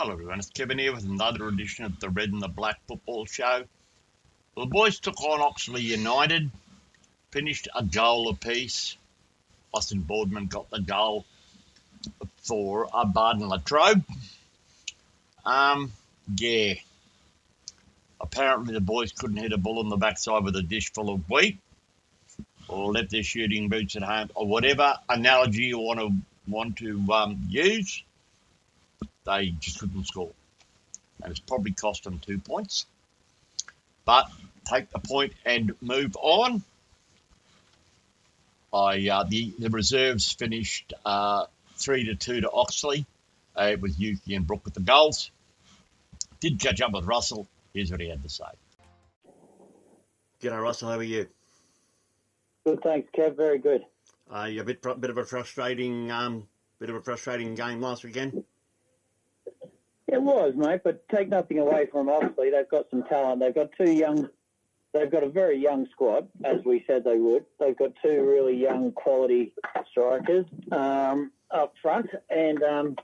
Hello everyone, it's Kevin here with another edition of the Red and the Black Football Show. Well, the boys took on Oxley United, finished a goal apiece. Austin Boardman got the goal for BARDON LATROBE. Yeah. Apparently the boys couldn't hit a ball on the backside with a dish full of wheat, or left their shooting boots at home, or whatever analogy you want to use. They just couldn't score. And it's probably cost them 2 points. But take the point and move on. The reserves finished 3-2 to Oxley. It was Yuki and Brooke with the goals. Did catch up with Russell. Here's what he had to say. G'day, Russell. How are you? Good, thanks, Kev. Very good. A bit of a frustrating game last weekend. It was, mate, but take nothing away from Oxley. They've got some talent. They've got a very young squad, as we said they would. They've got two really young quality strikers up front, and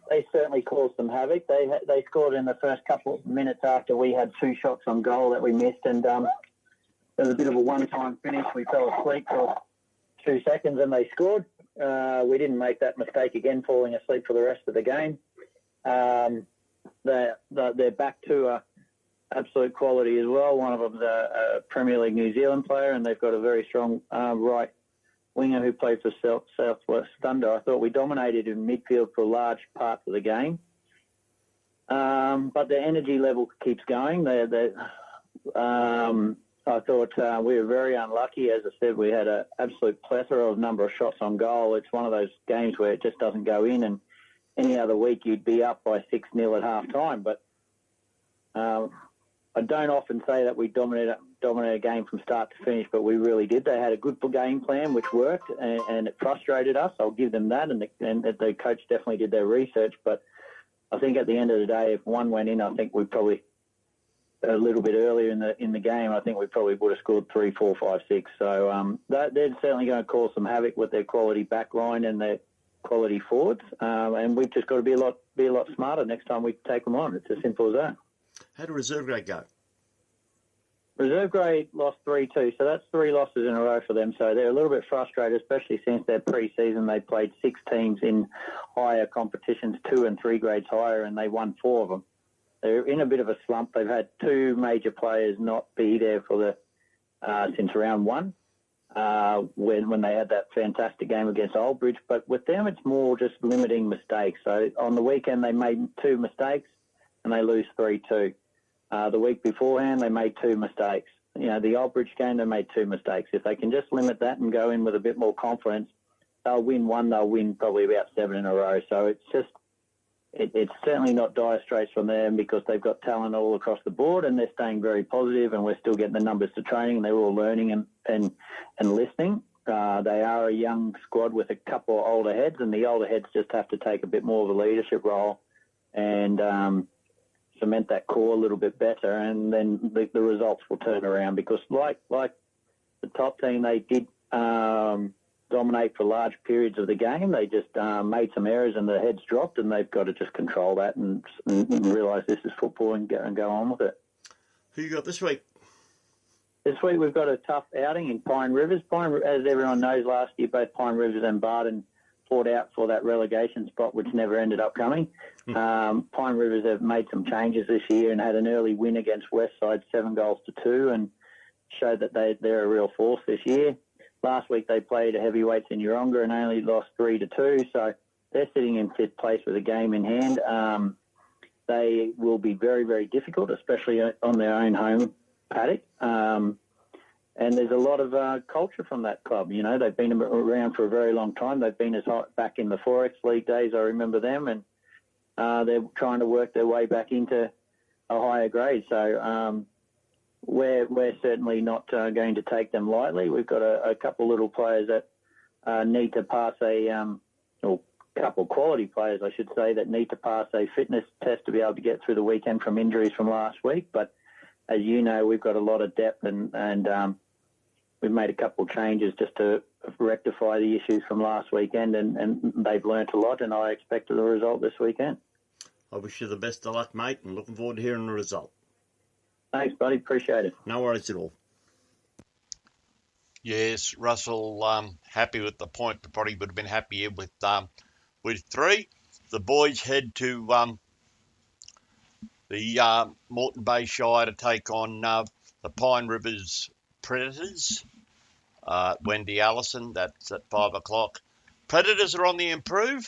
they certainly caused some havoc. They scored in the first couple of minutes after we had two shots on goal that we missed, and there was a bit of a one-time finish. We fell asleep for 2 seconds and they scored. We didn't make that mistake again, falling asleep for the rest of the game. They're back to absolute quality as well. One of them's a Premier League New Zealand player, and they've got a very strong right winger who played for Southwest Thunder. I thought we dominated in midfield for large parts of the game, but their energy level keeps going. I thought we were very unlucky. As I said, we had an absolute plethora of number of shots on goal. It's one of those games where it just doesn't go in, and any other week you'd be up by 6-0 at half time. But I don't often say that we dominated a game from start to finish, but we really did. They had a good game plan, which worked, and it frustrated us. I'll give them that, and the coach definitely did their research. But I think at the end of the day, if one went in, I think we probably a little bit earlier in the game, I think we probably would have scored 3, 4, 5, 6. So they're certainly going to cause some havoc with their quality back line and their quality forwards, and we've just got to be a lot smarter next time we take them on. It's as simple as that. How did reserve grade go? Reserve grade lost 3-2, so that's 3 losses in a row for them. So they're a little bit frustrated, especially since their pre-season they played 6 teams in higher competitions, 2 and 3 grades higher, and they won 4 of them. They're in a bit of a slump. They've had 2 major players not be there for since round 1. When they had that fantastic game against Oldbridge. But with them, it's more just limiting mistakes. So on the weekend, they made 2 mistakes and they lose 3-2. The week beforehand, they made 2 mistakes. The Oldbridge game, they made 2 mistakes. If they can just limit that and go in with a bit more confidence, they'll win 1. They'll win probably about 7 in a row. So it's certainly not dire straits from them, because they've got talent all across the board and they're staying very positive, and we're still getting the numbers to training, and they're all learning and listening. They are a young squad with a couple of older heads, and the older heads just have to take a bit more of a leadership role and cement that core a little bit better, and then the results will turn around, because like the top team, they did dominate for large periods of the game. They just made some errors and the heads dropped, and they've got to just control that and realise this is football and go on with it. Who you got this week? This week we've got a tough outing in Pine Rivers. As everyone knows, last year both Pine Rivers and Bardon fought out for that relegation spot, which never ended up coming. Pine Rivers have made some changes this year and had an early win against Westside, 7-2, and showed that they're a real force this year. Last week they played a heavyweights in Yeronga and only lost 3-2, so they're sitting in 5th place with a game in hand. They will be very, very difficult, especially on their own home paddock. And there's a lot of culture from that club. They've been around for a very long time. They've been as high back in the 4X League days. I remember them, and they're trying to work their way back into a higher grade. So we're certainly not going to take them lightly. We've got a couple little players that need to pass or a couple quality players, I should say, that need to pass a fitness test to be able to get through the weekend from injuries from last week. But as you know, we've got a lot of depth, and we've made a couple of changes just to rectify the issues from last weekend, and they've learnt a lot, and I expect the result this weekend. I wish you the best of luck, mate, and looking forward to hearing the result. Thanks, buddy. Appreciate it. No worries at all. Yes, Russell, happy with the point, but probably would have been happier with 3. The boys head to the Moreton Bay Shire to take on the Pine Rivers Predators. Wendy Allison, that's at 5 o'clock. Predators are on the improve,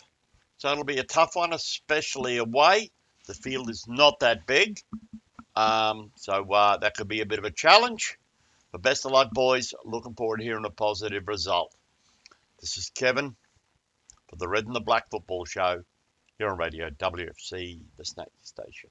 so it'll be a tough one, especially away. The field is not that big, so that could be a bit of a challenge. But best of luck, boys. Looking forward to hearing a positive result. This is Kevin for the Red and the Black Football Show here on Radio WFC, the Snake Station.